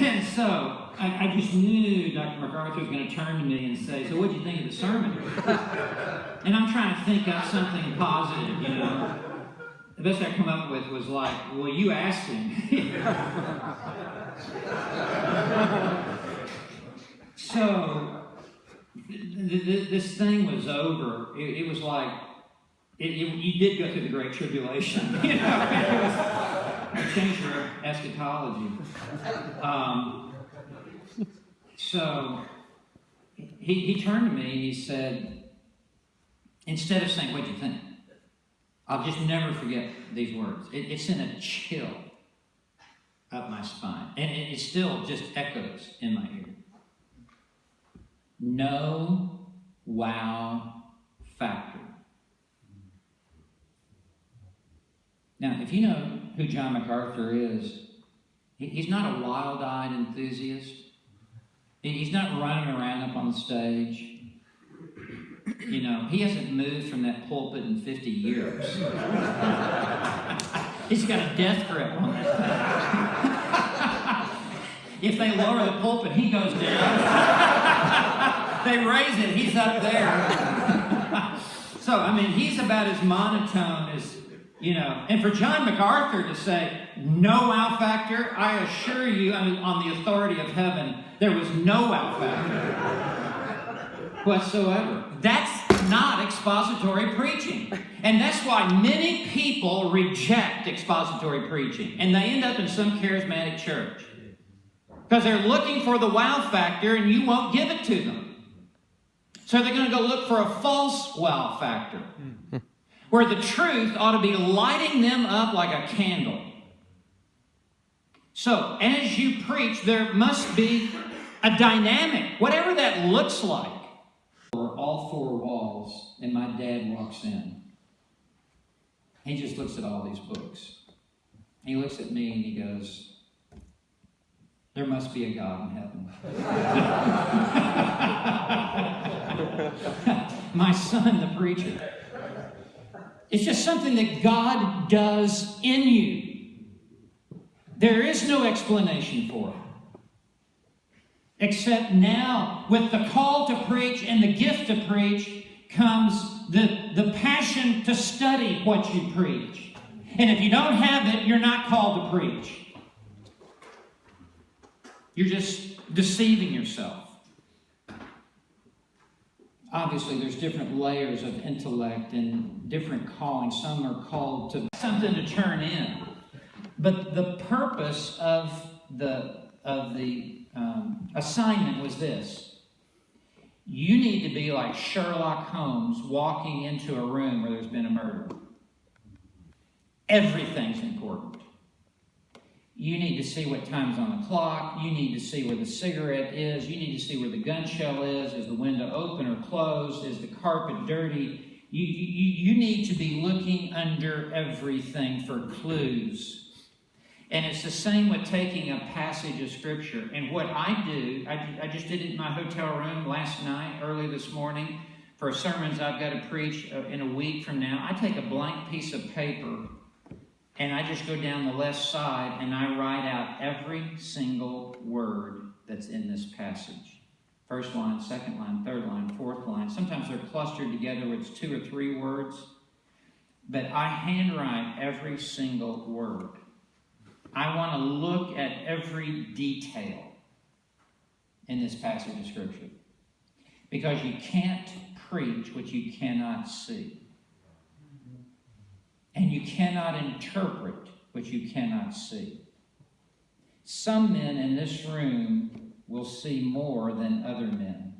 And so I just knew Dr. MacArthur was going to turn to me and say, "So what did you think of the sermon?" And I'm trying to think up something positive, you know. The best I come up with was like, "Well, you asked him." So this thing was over. It was like, you did go through the Great Tribulation. You know, it changed your eschatology. So he turned to me and he said, instead of saying, "What'd you think?" I'll just never forget these words. It sent a chill up my spine. And it still just echoes in my ear. No wow factor. Now, if you know who John MacArthur is, he's not a wild-eyed enthusiast. He's not running around up on the stage. You know, he hasn't moved from that pulpit in 50 years. He's got a death grip on that thing. If they lower the pulpit, he goes down. They raise it, he's up there. So, I mean, he's about as monotone as, you know. And for John MacArthur to say, no wow factor, I assure you, I mean, on the authority of heaven, there was no wow factor whatsoever. That's not expository preaching. And that's why many people reject expository preaching. And they end up in some charismatic church. Because they're looking for the wow factor and you won't give it to them. So they're going to go look for a false wow factor. Where the truth ought to be lighting them up like a candle. So as you preach, there must be a dynamic, whatever that looks like. All four walls, and my dad walks in. He just looks at all these books. He looks at me and he goes, "There must be a God in heaven." My son, the preacher. It's just something that God does in you. There is no explanation for it. Except now, with the call to preach and the gift to preach, comes the passion to study what you preach. And if you don't have it, you're not called to preach. You're just deceiving yourself. Obviously, there's different layers of intellect and different callings. Some are called to something to turn in. But the purpose of the assignment was this. You need to be like Sherlock Holmes walking into a room where there's been a murder. Everything's important. You need to see what time's on the clock. You need to see where the cigarette is. You need to see where the gun shell is. Is the window open or closed? Is the carpet dirty? You need to be looking under everything for clues. And it's the same with taking a passage of Scripture. And what I do, I just did it in my hotel room last night, early this morning, for sermons I've got to preach in a week from now. I take a blank piece of paper, and I just go down the left side, and I write out every single word that's in this passage. First line, second line, third line, fourth line. Sometimes they're clustered together where it's 2 or 3 words. But I handwrite every single word. I want to look at every detail in this passage of Scripture. Because you can't preach what you cannot see. And you cannot interpret what you cannot see. Some men in this room will see more than other men.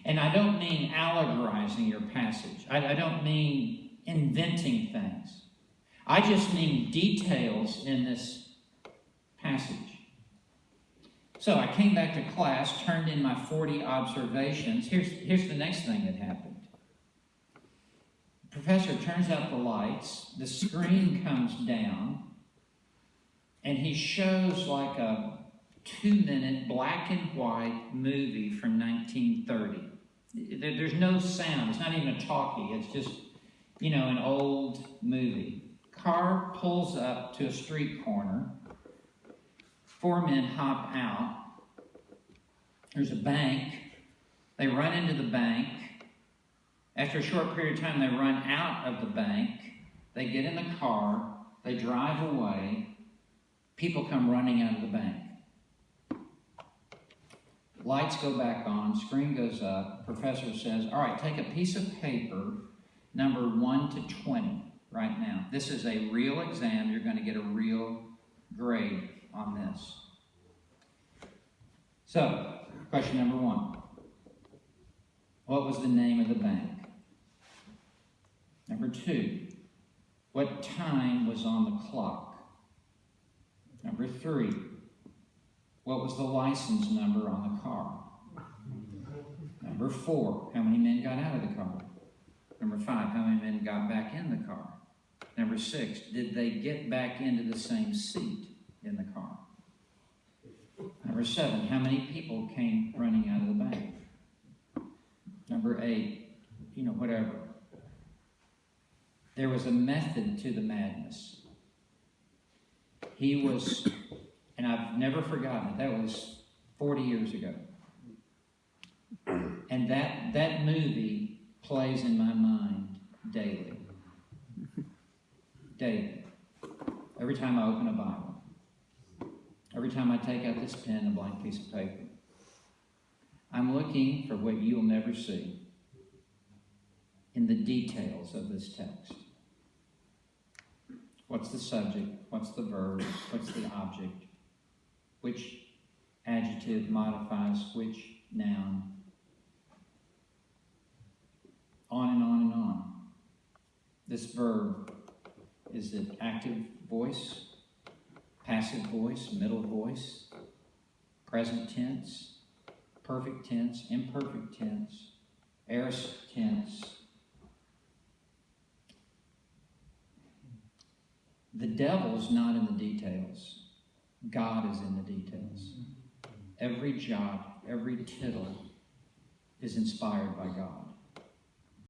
And I don't mean allegorizing your passage. I don't mean inventing things. I just mean details in this passage. So I came back to class, turned in my 40 observations. Here's the next thing that happened. The professor turns out the lights, the screen comes down, and he shows like a 2-minute black and white movie from 1930. There's no sound. It's not even a talkie. It's just, an old movie. Car pulls up to a street corner. 4 men hop out. There's a bank. They run into the bank. After a short period of time, they run out of the bank. They get in the car. They drive away. People come running out of the bank. Lights go back on. Screen goes up. Professor says, all right, take a piece of paper, number 1 to 20 right now. This is a real exam. You're going to get a real grade on this. So, question number 1. What was the name of the bank? Number 2. What time was on the clock? Number 3. What was the license number on the car? Number 4. How many men got out of the car? Number 5. How many men got back in the car? Number 6. Did they get back into the same seat in the car? Number 7. How many people came running out of the bank? Number 8. Whatever. There was a method to the madness. He was, and I've never forgotten it, that was 40 years ago. And that movie plays in my mind daily. Daily. Every time I open a Bible. Every time I take out this pen and a blank piece of paper. I'm looking for what you'll never see in the details of this text. What's the subject? What's the verb? What's the object? Which adjective modifies which noun? On and on and on. This verb, is it active voice, passive voice, middle voice, present tense, perfect tense, imperfect tense, aorist tense? The devil's not in the details. God is in the details. Every jot, every tittle is inspired by God.